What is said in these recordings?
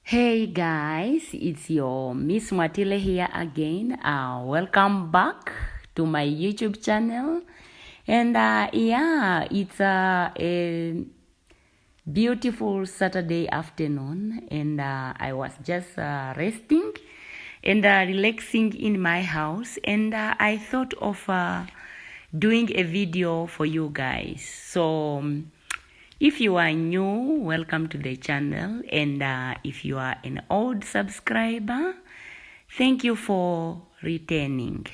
Hey guys, it's your Miss Matile here again. Welcome back to my YouTube channel. And it's a beautiful Saturday afternoon, and I was just resting and relaxing in my house, and I thought of doing a video for you guys. So if you are new, welcome to the channel, and if you are an old subscriber, thank you for returning.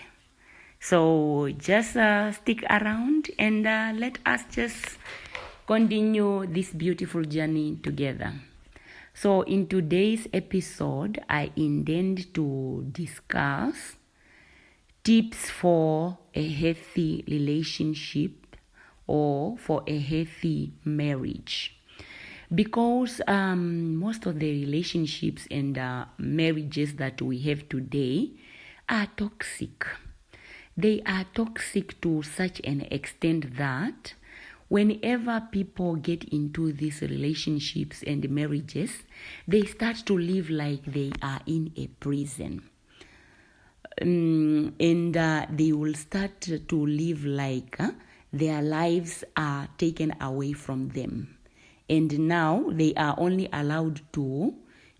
So just stick around and let us just continue this beautiful journey together. So in today's episode, I intend to discuss tips for a healthy relationship or for a healthy marriage, because most of the relationships and marriages that we have today are toxic. They are toxic to such an extent that whenever people get into these relationships and marriages, they start to live like they are in a prison. And they will start to live like their lives are taken away from them. And now they are only allowed to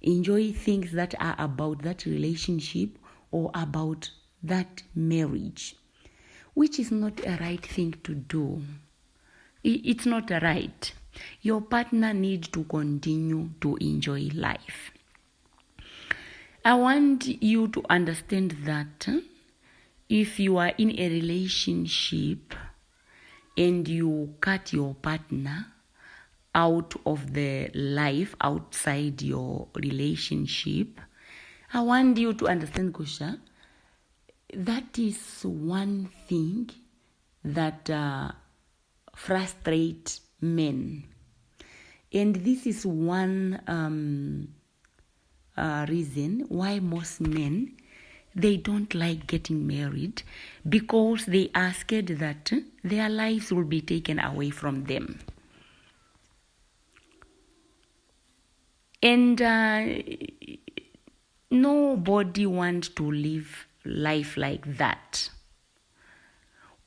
enjoy things that are about that relationship or about that marriage, which is not a right thing to do. It's not right. Your partner needs to continue to enjoy life. I want you to understand that if you are in a relationship and you cut your partner out of the life outside your relationship, I want you to understand, Kusha, that is one thing that frustrates men. And this is one reason why most men, they don't like getting married, because they are scared that their lives will be taken away from them. And nobody wants to live life like that.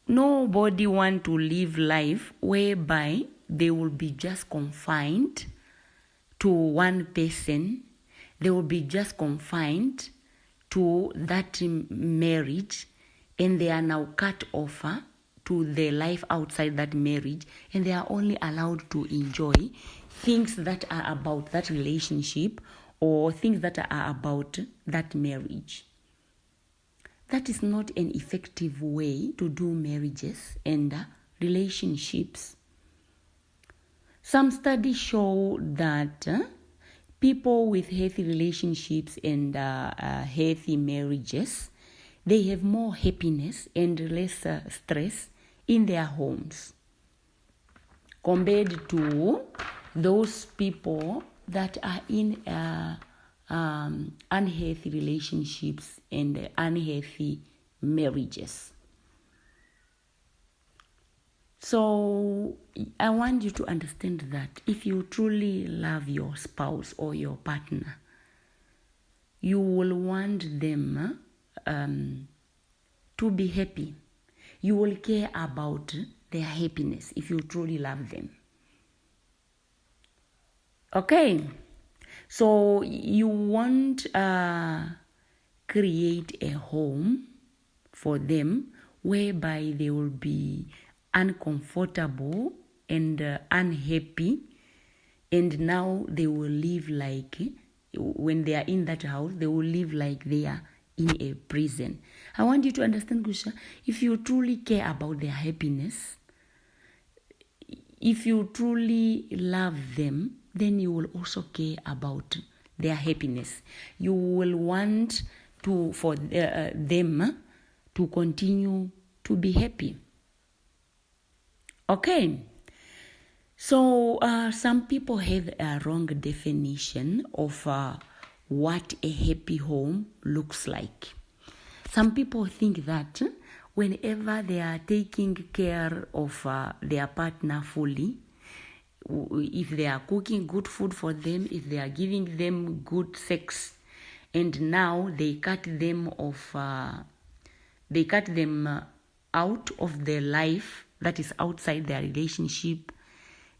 Nobody wants to live life whereby they will be just confined to one person. They will be just confined to that marriage, and they are now cut off to the life outside that marriage, and they are only allowed to enjoy things that are about that relationship or things that are about that marriage. That is not an effective way to do marriages and relationships. Some studies show that people with healthy relationships and healthy marriages, they have more happiness and less stress in their homes compared to those people that are in unhealthy relationships and unhealthy marriages. So I want you to understand that if you truly love your spouse or your partner, you will want them to be happy. You will care about their happiness if you truly love them. Okay, so you won't create a home for them whereby they will be uncomfortable and unhappy, and now they will live like, when they are in that house, they will live like they are in a prison. I want you to understand, Gusha, if you truly care about their happiness, if you truly love them, then you will also care about their happiness. You will want for them to continue to be happy. Okay, so some people have a wrong definition of what a happy home looks like. Some people think that whenever they are taking care of their partner fully, if they are cooking good food for them, if they are giving them good sex, and now they cut them off, out of their life, that is outside their relationship,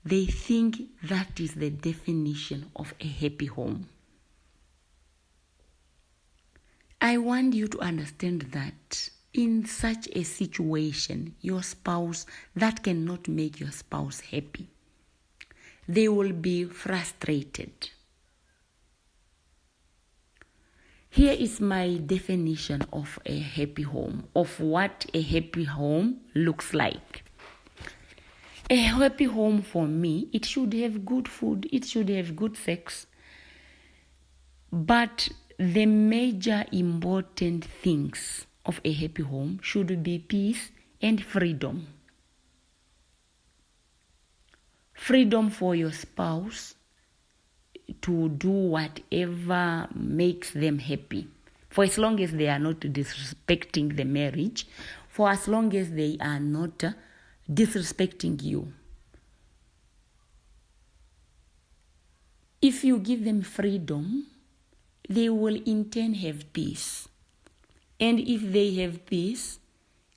they think that is the definition of a happy home. I want you to understand that in such a situation, your spouse, that cannot make your spouse happy. They will be frustrated. Here is my definition of a happy home, of what a happy home looks like. A happy home for me, it should have good food, it should have good sex, but the major important things of a happy home should be peace and freedom. Freedom for your spouse to do whatever makes them happy, for as long as they are not disrespecting the marriage, for as long as they are not disrespecting you. If you give them freedom, they will in turn have peace. And if they have peace,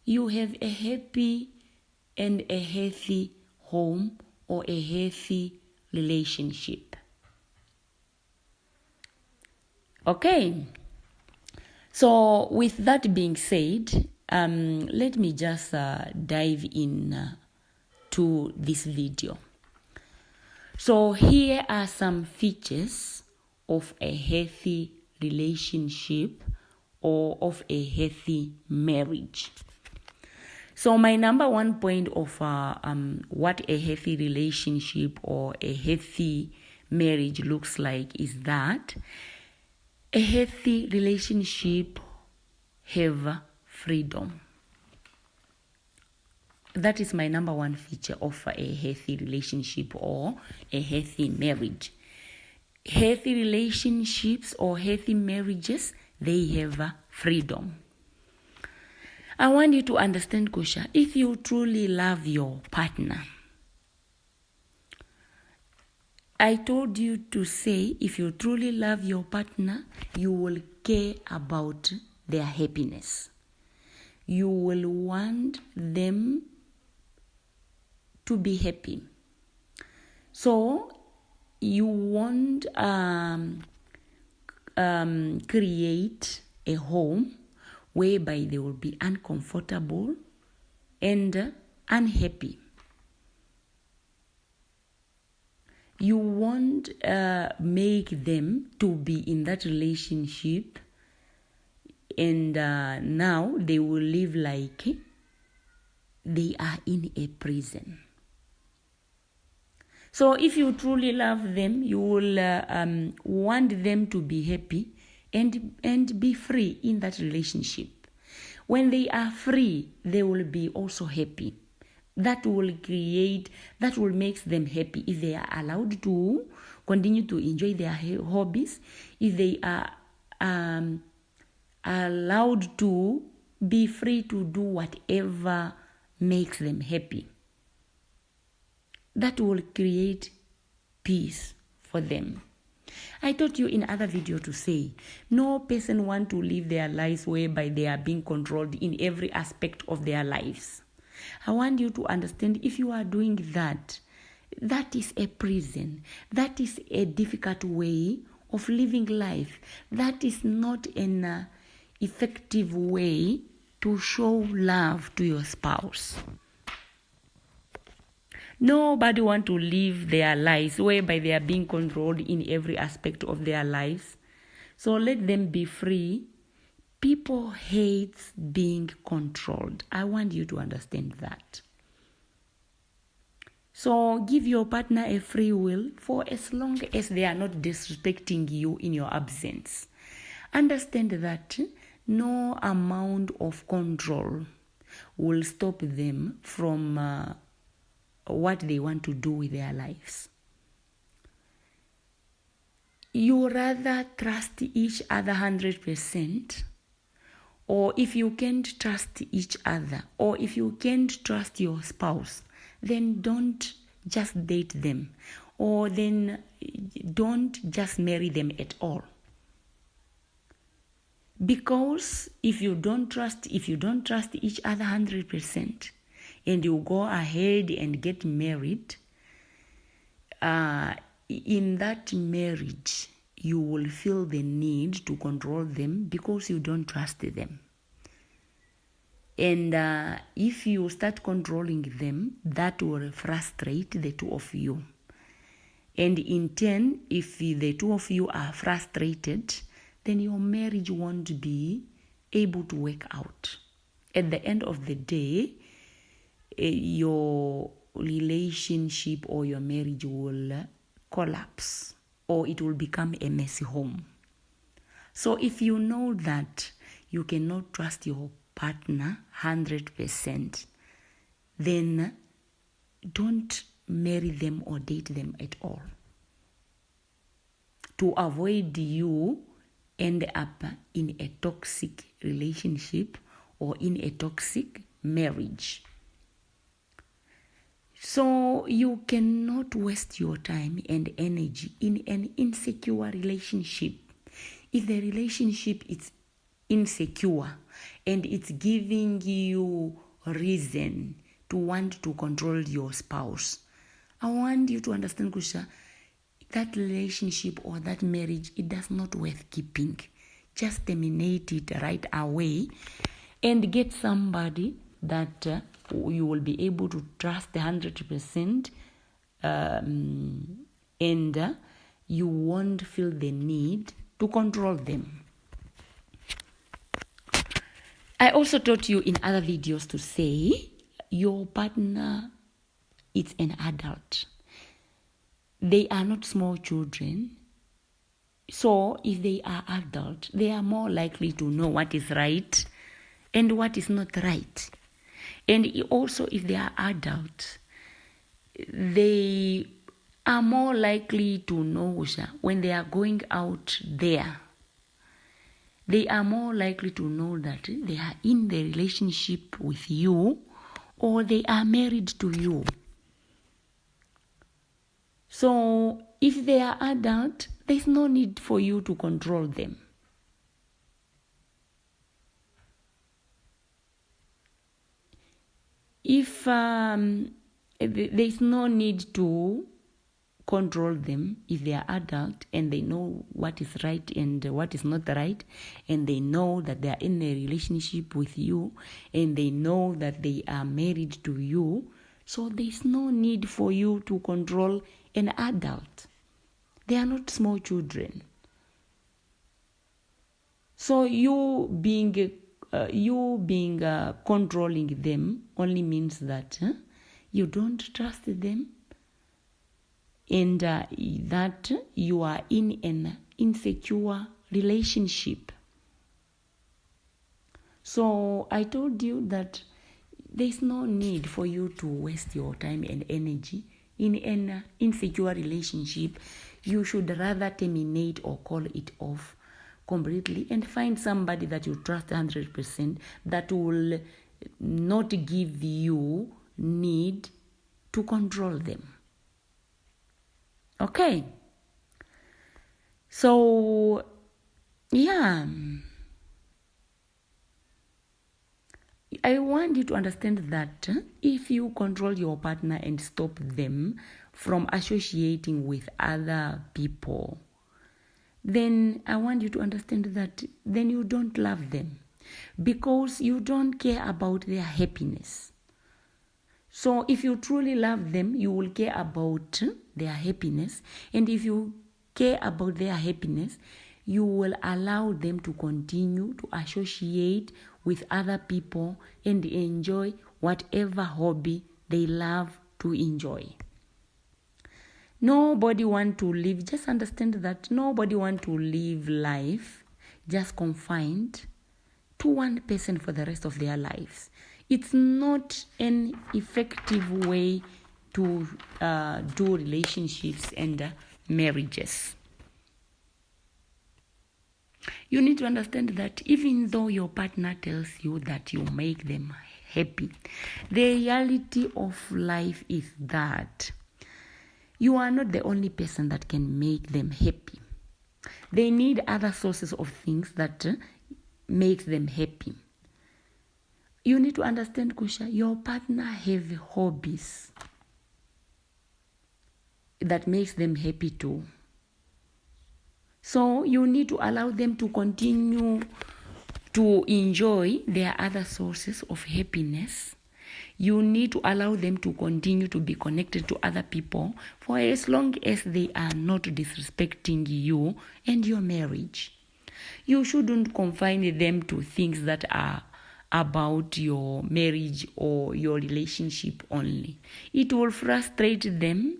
you have a happy and a healthy home or a healthy relationship. Okay, so with that being said, let me just dive in to this video. So here are some features of a healthy relationship or of a healthy marriage. So my number one point of what a healthy relationship or a healthy marriage looks like is that a healthy relationship have freedom. That is my number one feature of a healthy relationship or a healthy marriage. Healthy relationships or healthy marriages, they have freedom. I want you to understand, Kusha, if you truly love your partner, I told you to say, if you truly love your partner, you will care about their happiness. You will want them to be happy. So you won't create a home whereby they will be uncomfortable and unhappy. You won't make them to be in that relationship and now they will live like they are in a prison. So if you truly love them, you will want them to be happy and be free in that relationship. When they are free, they will be also happy. That will make them happy if they are allowed to continue to enjoy their hobbies, if they are allowed to be free to do whatever makes them happy. That will create peace for them. I taught you in other video to say, no person wants to live their lives whereby they are being controlled in every aspect of their lives. I want you to understand, if you are doing that, that is a prison. That is a difficult way of living life. That is not an effective way to show love to your spouse. Nobody wants to live their lives whereby they are being controlled in every aspect of their lives. So let them be free. People hate being controlled. I want you to understand that. So give your partner a free will for as long as they are not disrespecting you in your absence. Understand that no amount of control will stop them from what they want to do with their lives. You rather trust each other 100%, or if you can't trust each other, or if you can't trust your spouse, then don't just date them, or then don't just marry them at all. Because if you don't trust each other 100%, and you go ahead and get married, in that marriage, you will feel the need to control them because you don't trust them. And if you start controlling them, that will frustrate the two of you. And in turn, if the two of you are frustrated, then your marriage won't be able to work out. At the end of the day, your relationship or your marriage will collapse, or it will become a messy home. So if you know that you cannot trust your partner 100%, then don't marry them or date them at all, to avoid you end up in a toxic relationship or in a toxic marriage. So you cannot waste your time and energy in an insecure relationship. If the relationship is insecure and it's giving you reason to want to control your spouse, I want you to understand, Kusha, that relationship or that marriage, it does not worth keeping. Just terminate it right away and get somebody that you will be able to trust 100%, and you won't feel the need to control them. I also taught you in other videos to say your partner is an adult. They are not small children. So if they are adult, they are more likely to know what is right and what is not right. And also if they are adults, they are more likely to know when they are going out there. They are more likely to know that they are in the relationship with you or they are married to you. So if they are adult, there's no need for you to control them. If there's no need to control them, if they are adult and they know what is right and what is not right, and they know that they are in a relationship with you, and they know that they are married to you, so there's no need for you to control an adult. They are not small children. So you being controlling them only means that you don't trust them, and that you are in an insecure relationship. So I told you that there's no need for you to waste your time and energy in an insecure relationship. You should rather terminate or call it off completely and find somebody that you trust 100%, that will not give you need to control them. Okay? So, yeah. I want you to understand that if you control your partner and stop them from associating with other people, then I want you to understand that then you don't love them, because you don't care about their happiness. So if you truly love them, you will care about their happiness. And if you care about their happiness, you will allow them to continue to associate with other people and enjoy whatever hobby they love to enjoy. Nobody want to live, just understand that nobody want to live life just confined to one person for the rest of their lives. It's not an effective way to do relationships and marriages. You need to understand that even though your partner tells you that you make them happy, the reality of life is that You are not the only person that can make them happy. They need other sources of things that makes them happy. You need to understand, Kusha, your partner have hobbies that makes them happy too. So you need to allow them to continue to enjoy their other sources of happiness. You need to allow them to continue to be connected to other people for as long as they are not disrespecting you and your marriage. You shouldn't confine them to things that are about your marriage or your relationship only. It will frustrate them.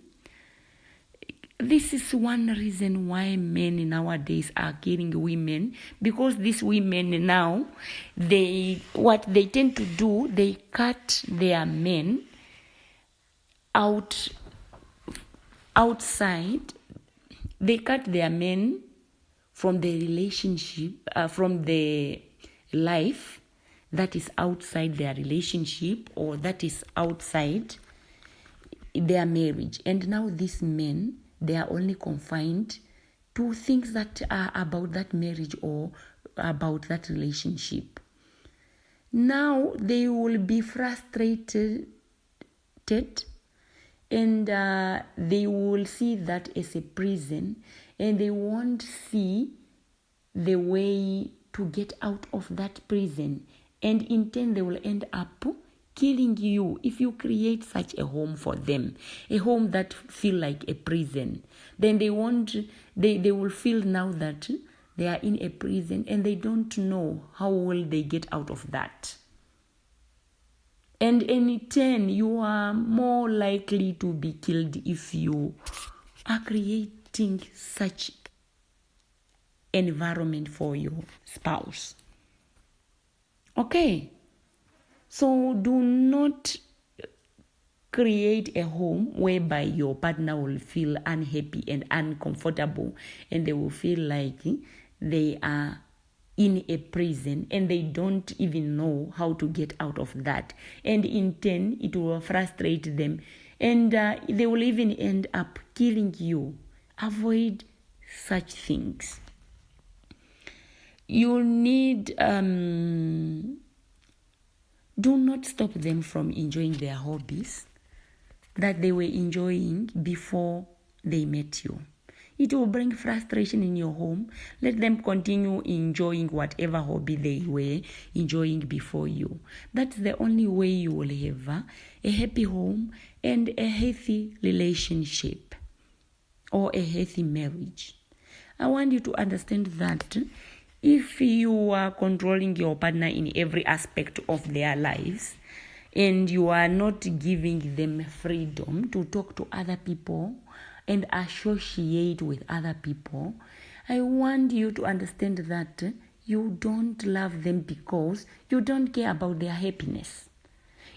This is one reason why men nowadays are killing women, because these women now, what they tend to do, they cut their men outside. They cut their men from the relationship, from the life that is outside their relationship or that is outside their marriage. And now these men, they are only confined to things that are about that marriage or about that relationship. Now they will be frustrated and they will see that as a prison, and they won't see the way to get out of that prison. And in turn, they will end up killing you if you create such a home for them, a home that feel like a prison. Then they will feel now that they are in a prison and they don't know how will they get out of that. And in turn, you are more likely to be killed if you are creating such environment for your spouse. Okay? So do not create a home whereby your partner will feel unhappy and uncomfortable, and they will feel like they are in a prison and they don't even know how to get out of that. And in turn, it will frustrate them, and they will even end up killing you. Avoid such things. You need... do not stop them from enjoying their hobbies that they were enjoying before they met you. It will bring frustration in your home. Let them continue enjoying whatever hobby they were enjoying before you. That's the only way you will have a happy home and a healthy relationship or a healthy marriage. I want you to understand that if you are controlling your partner in every aspect of their lives and you are not giving them freedom to talk to other people and associate with other people, I want you to understand that you don't love them because you don't care about their happiness.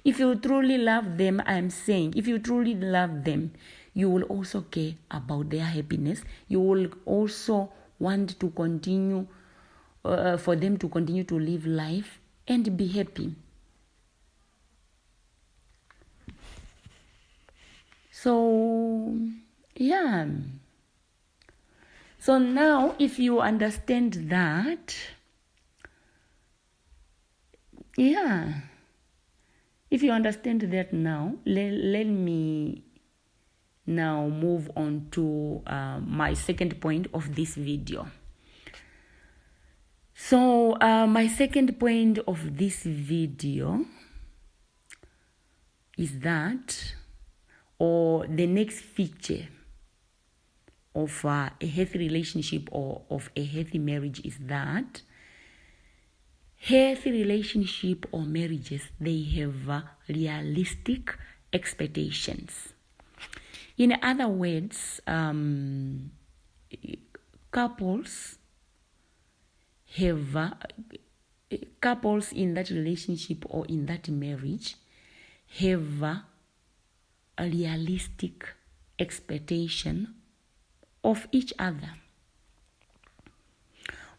If you truly love them, I'm saying, if you truly love them, you will also care about their happiness. You will also want to continue for them to continue to live life and be happy. So, yeah. So now, if you understand that, if you understand that now, let me now move on to my second point of this video. So my second point of this video is that, or the next feature of a healthy relationship or of a healthy marriage is that healthy relationship or marriages, they have realistic expectations. In other words, couples in that relationship or in that marriage have a realistic expectation of each other.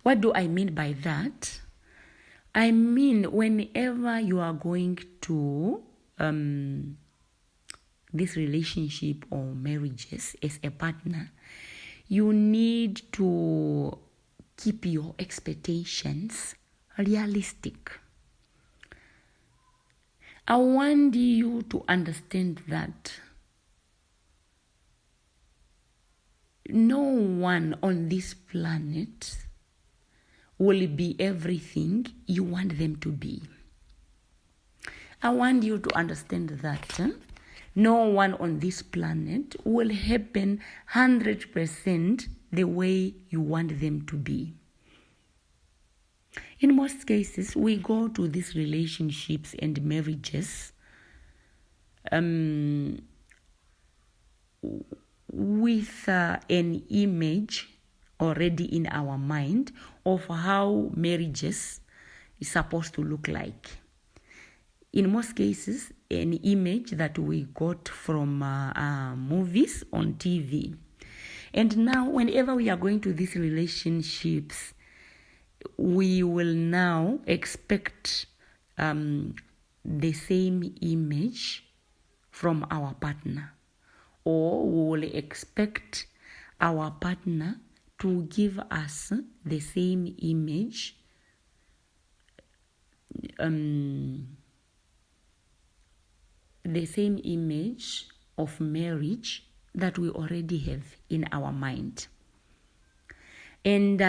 What do I mean by that? I mean, whenever you are going to this relationship or marriages as a partner, you need to keep your expectations realistic. I want you to understand that no one on this planet will be everything you want them to be. I want you to understand that no one on this planet will happen 100% the way you want them to be. In most cases, we go to these relationships and marriages with an image already in our mind of how marriages is supposed to look like. In most cases, an image that we got from movies on TV. And now, whenever we are going to these relationships, we will now expect the same image from our partner, or we will expect our partner to give us the same image of marriage that we already have in our mind. And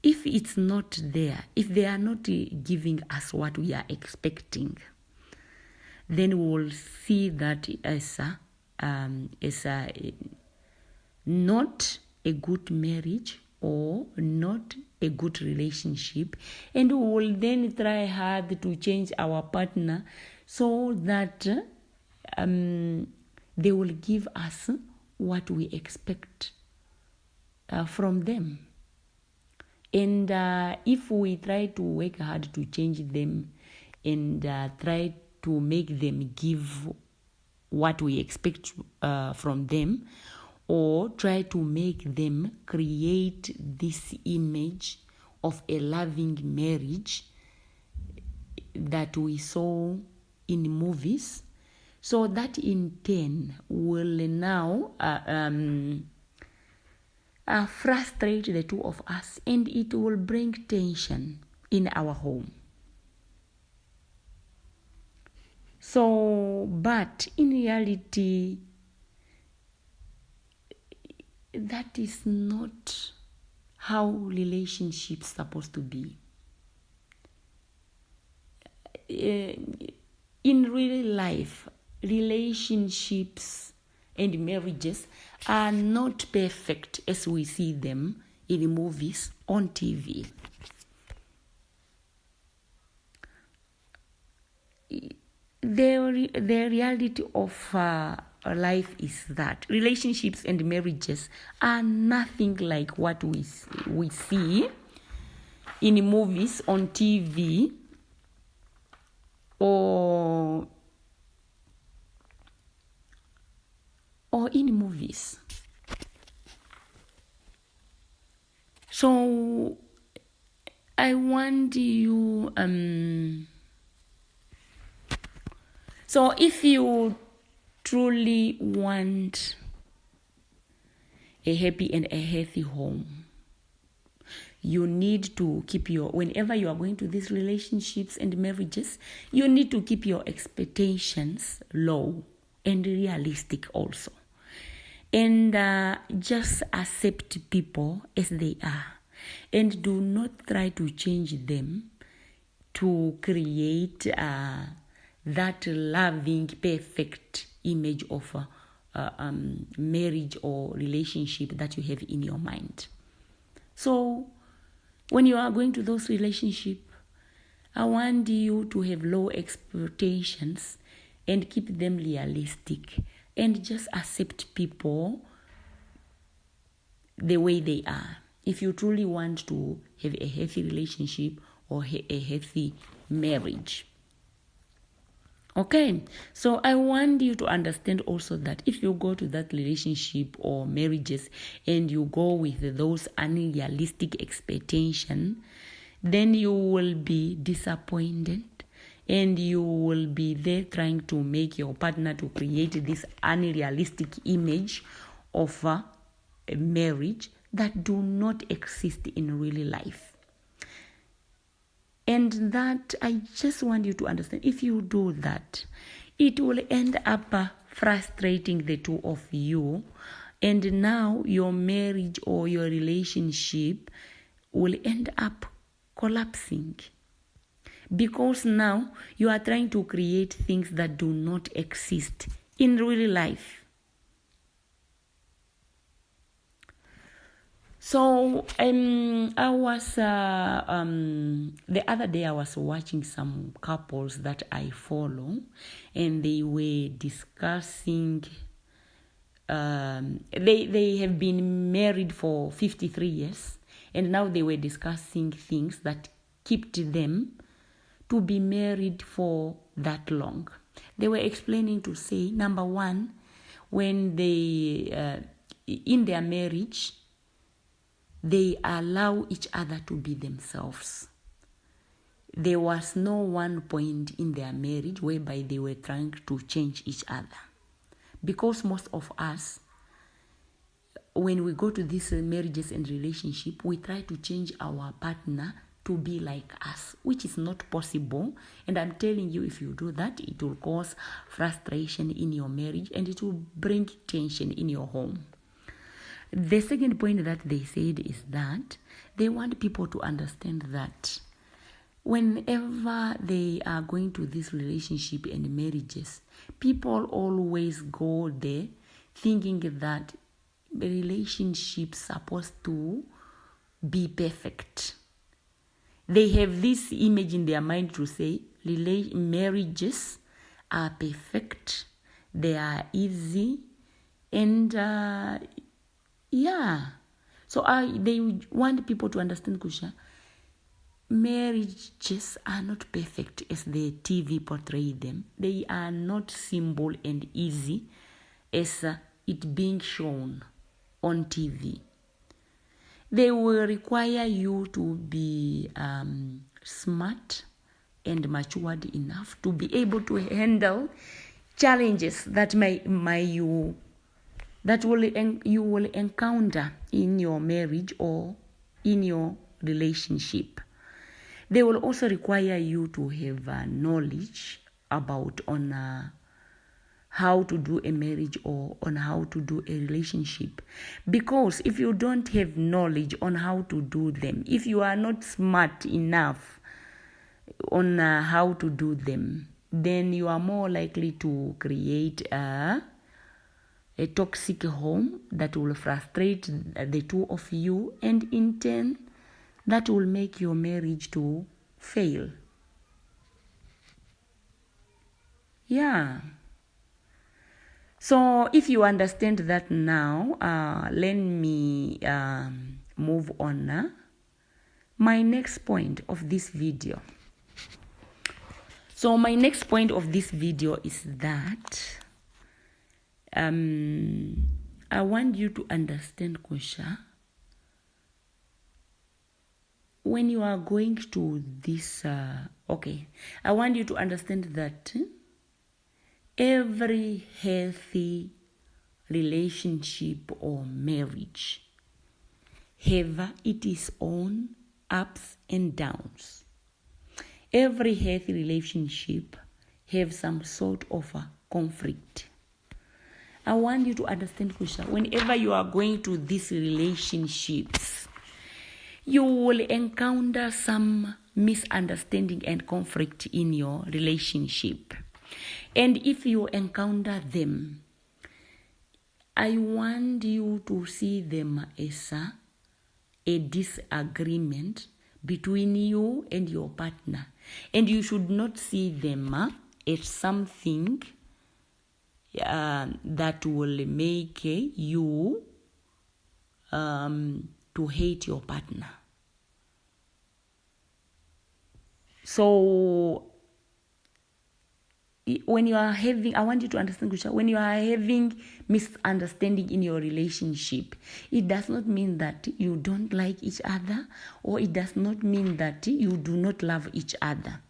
if it's not there, if they are not giving us what we are expecting, then we will see that as not a good marriage or not a good relationship, and we will then try hard to change our partner so that they will give us what we expect from them. And if we try to work hard to change them and try to make them give what we expect from them, or try to make them create this image of a loving marriage that we saw in movies, so that in turn will now frustrate the two of us, and it will bring tension in our home. So, but in reality, that is not how relationships supposed to be. In real life, relationships and marriages are not perfect as we see them in movies on TV. The reality of life is that relationships and marriages are nothing like what we see in movies on TV or in movies. So I want you so if you truly want a happy and a healthy home, you need to keep whenever you are going to these relationships and marriages, you need to keep your expectations low and realistic also. And just accept people as they are. And do not try to change them to create that loving, perfect image of marriage or relationship that you have in your mind. So, when you are going to those relationships, I want you to have low expectations and keep them realistic, and just accept people the way they are. If you truly want to have a healthy relationship or a healthy marriage. Okay, so I want you to understand also that if you go to that relationship or marriages and you go with those unrealistic expectations, then you will be disappointed and you will be there trying to make your partner to create this unrealistic image of a marriage that do not exist in real life. And that I just want you to understand, if you do that, it will end up frustrating the two of you, and now your marriage or your relationship will end up collapsing, because now you are trying to create things that do not exist in real life. So I was the other day I was watching some couples that I follow, and they were discussing. They have been married for 53 years, and now they were discussing things that kept them to be married for that long. They were explaining to say, number one, when they in their marriage, they allow each other to be themselves. There was no one point in their marriage whereby they were trying to change each other. Because most of us, when we go to these marriages and relationships, we try to change our partner to be like us, which is not possible. And I'm telling you, if you do that, it will cause frustration in your marriage, and it will bring tension in your home. The second point that they said is that they want people to understand that whenever they are going to this relationship and marriages, people always go there thinking that the relationship is supposed to be perfect. They have this image in their mind to say marriages are perfect, they are easy, and so they want people to understand, Kusha, marriages are not perfect as the TV portray them. They are not simple and easy as it being shown on TV. They will require you to be smart and matured enough to be able to handle challenges that you will encounter in your marriage or in your relationship. They will also require you to have knowledge about how to do a marriage or on how to do a relationship. Because if you don't have knowledge on how to do them, if you are not smart enough on how to do them, then you are more likely to create a toxic home that will frustrate the two of you, and in turn that will make your marriage to fail. So if you understand that now, let me move on. My next point of this video. So my next point of this video is that I want you to understand, Kusha, when you are going to this, I want you to understand that every healthy relationship or marriage have its own ups and downs. Every healthy relationship have some sort of a conflict. I want you to understand, Kusha, whenever you are going to these relationships, you will encounter some misunderstanding and conflict in your relationship. And if you encounter them, I want you to see them as a disagreement between you and your partner. And you should not see them as something that will make you to hate your partner. So when you are having, I want you to understand, Kusha, when you are having misunderstanding in your relationship, it does not mean that you don't like each other, or it does not mean that you do not love each other.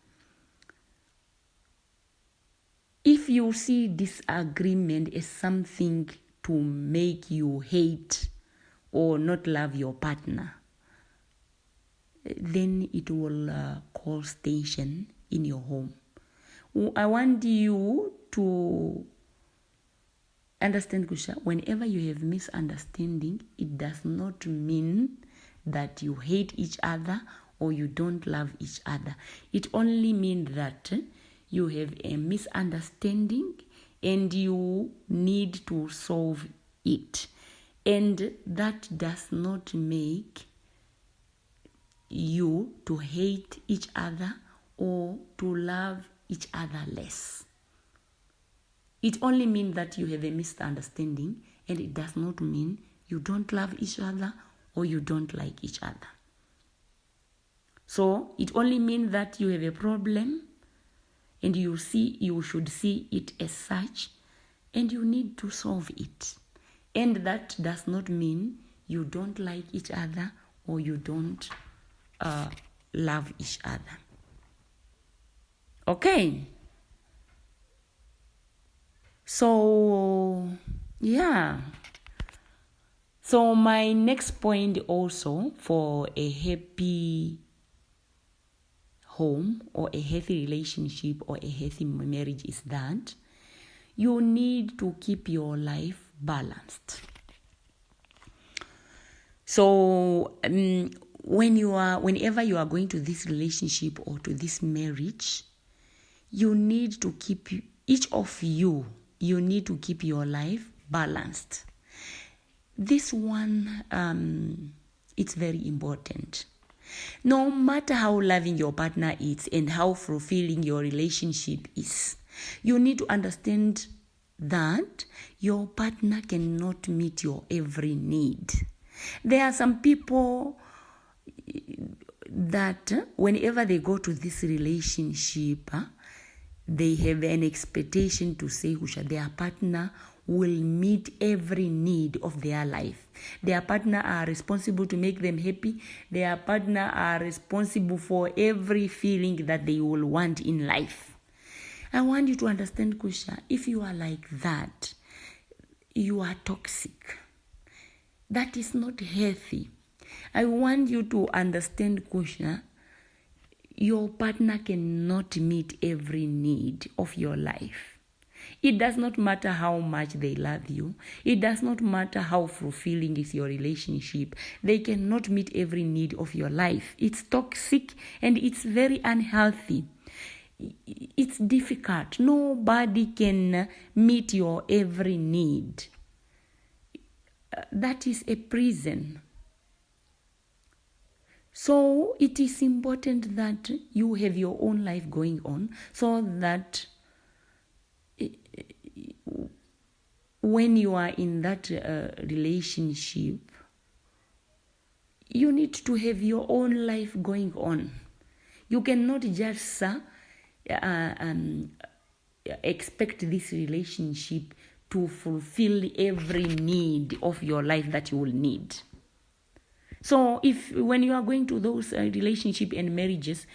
If you see disagreement as something to make you hate or not love your partner, then it will cause tension in your home. I want you to understand, Kusha, whenever you have misunderstanding, it does not mean that you hate each other or you don't love each other. It only means that you have a misunderstanding and you need to solve it. And that does not make you to hate each other or to love each other less. It only means that you have a misunderstanding, and it does not mean you don't love each other or you don't like each other. So it only means that you have a problem and you should see it as such and you need to solve it. And that does not mean you don't like each other or you don't love each other. Okay. So, yeah. So my next point also for a happy home or a healthy relationship or a healthy marriage is that you need to keep your life balanced. So whenever you are going to this relationship or to this marriage, you need to keep, each of you need to keep your life balanced. This one, it's very important. No matter how loving your partner is and how fulfilling your relationship is, you need to understand that your partner cannot meet your every need. There are some people that whenever they go to this relationship, they have an expectation to say, their partner will meet every need of their life. Their partner are responsible to make them happy. Their partner are responsible for every feeling that they will want in life. I want you to understand, Kusha, if you are like that, you are toxic. That is not healthy. I want you to understand, Kusha, your partner cannot meet every need of your life. It does not matter how much they love you. It does not matter how fulfilling is your relationship. They cannot meet every need of your life. It's toxic and it's very unhealthy. It's difficult. Nobody can meet your every need. That is a prison. So it is important that you have your own life going on so that when you are in that relationship, you need to have your own life going on. You cannot just expect this relationship to fulfill every need of your life that you will need. So when you are going to those relationship and marriages,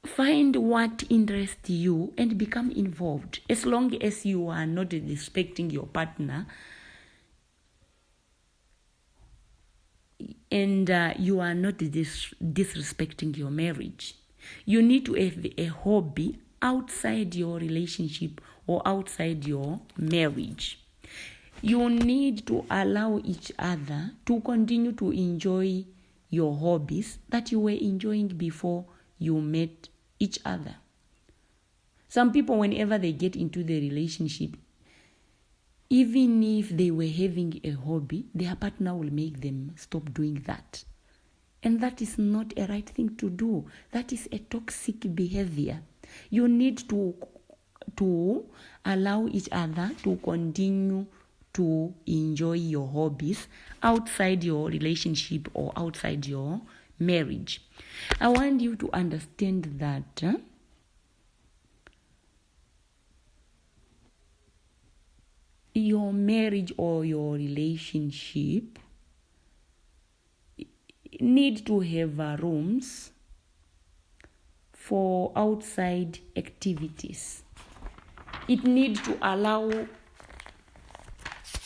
find what interests you and become involved. As long as you are not disrespecting your partner and you are not disrespecting your marriage, you need to have a hobby outside your relationship or outside your marriage. You need to allow each other to continue to enjoy your hobbies that you were enjoying before you met each other. Some people, whenever they get into the relationship, even if they were having a hobby, their partner will make them stop doing that. And that is not a right thing to do. That is a toxic behavior. You need to allow each other to continue to enjoy your hobbies outside your relationship or outside your marriage. I want you to understand that your marriage or your relationship need to have rooms for outside activities. It needs to allow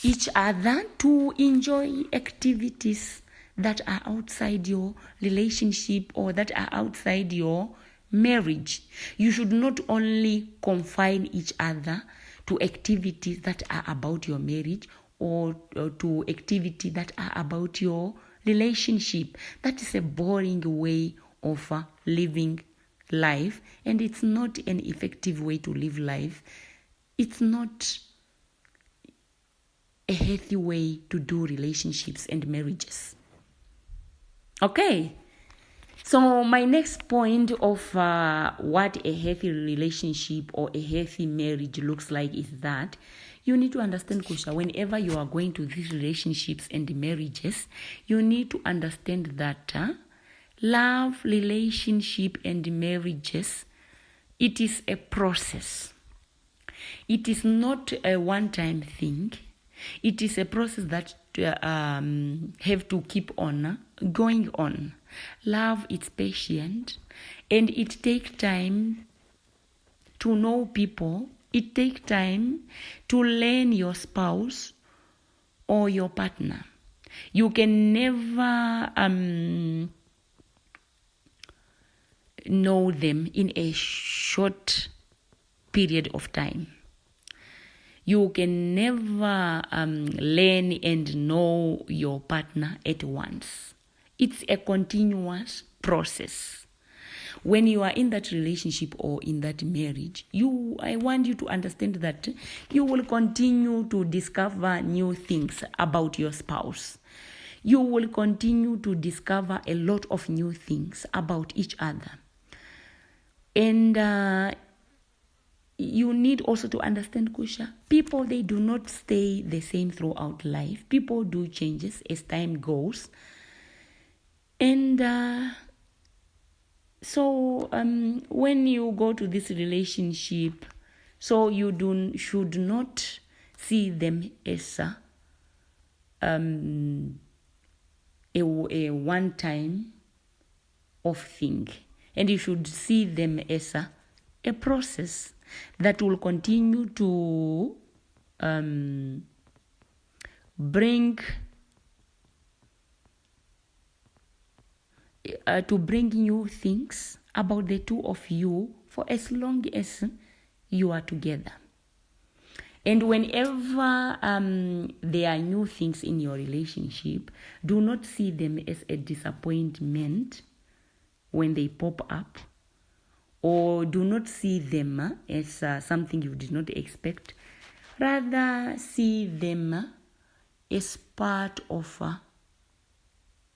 each other to enjoy activities that are outside your relationship or that are outside your marriage. You should not only confine each other to activities that are about your marriage or to activities that are about your relationship. That is a boring way of living life, and it's not an effective way to live life. It's not a healthy way to do relationships and marriages. Okay, so my next point of what a healthy relationship or a healthy marriage looks like is that you need to understand, Kusha, whenever you are going to these relationships and marriages, you need to understand that love, relationship, and marriages, it is a process. It is not a one-time thing. It is a process that have to keep on going on. Love is patient, and it takes time to know people. It takes time to learn your spouse or your partner. You can never know them in a short period of time. You can never learn and know your partner at once. It's a continuous process. When you are in that relationship or in that marriage, I want you to understand that you will continue to discover new things about your spouse. You will continue to discover a lot of new things about each other. And you need also to understand, Kusha, people, they do not stay the same throughout life. People do changes as time goes. And so when you go to this relationship, so you should not see them as a one-time of thing. And you should see them as a process that will continue to bring new things about the two of you for as long as you are together. And whenever there are new things in your relationship, do not see them as a disappointment when they pop up, or do not see them as something you did not expect. Rather, see them as part of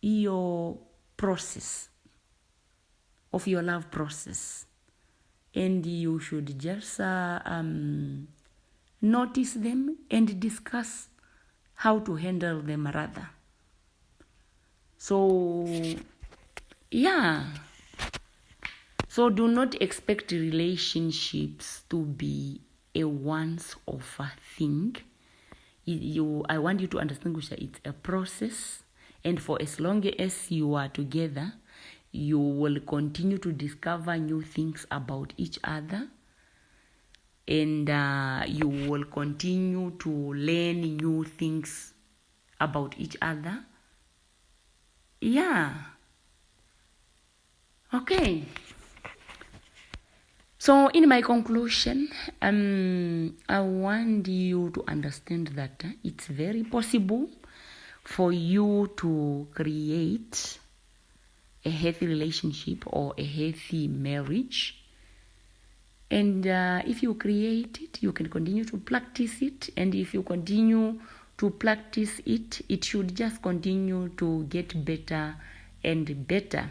your process, of your love process. And you should just notice them and discuss how to handle them rather. So, yeah. So do not expect relationships to be a once-off thing. I want you to understand, Gusha, it's a process. And for as long as you are together, you will continue to discover new things about each other. And you will continue to learn new things about each other. Yeah. Okay. So in my conclusion, I want you to understand that it's very possible for you to create a healthy relationship or a healthy marriage. And if you create it, you can continue to practice it. And if you continue to practice it, it should just continue to get better and better.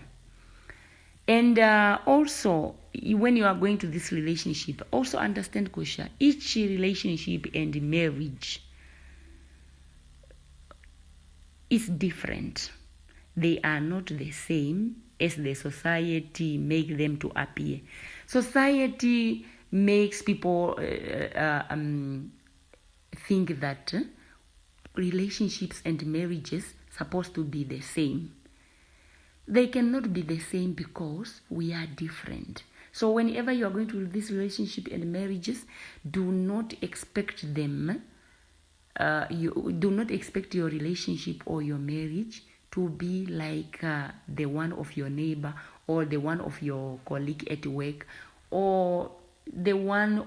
And also, when you are going to this relationship, also understand, Kusha, each relationship and marriage is different. They are not the same as the society make them to appear. Society makes people think that relationships and marriages supposed to be the same. They cannot be the same because we are different. So whenever you are going to this relationship and marriages, do not expect them, you do not expect your relationship or your marriage to be like the one of your neighbor or the one of your colleague at work or the one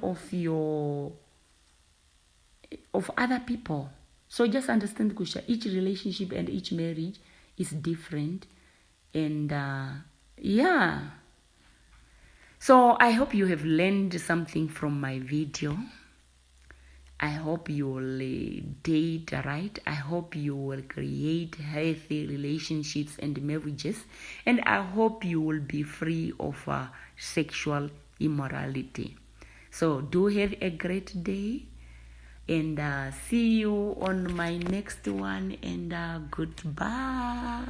of other people. So just understand, Kusha, each relationship and each marriage is different. And yeah. So I hope you have learned something from my video. I hope you will date right. I hope you will create healthy relationships and marriages. And I hope you will be free of sexual immorality. So do have a great day. And see you on my next one. And goodbye.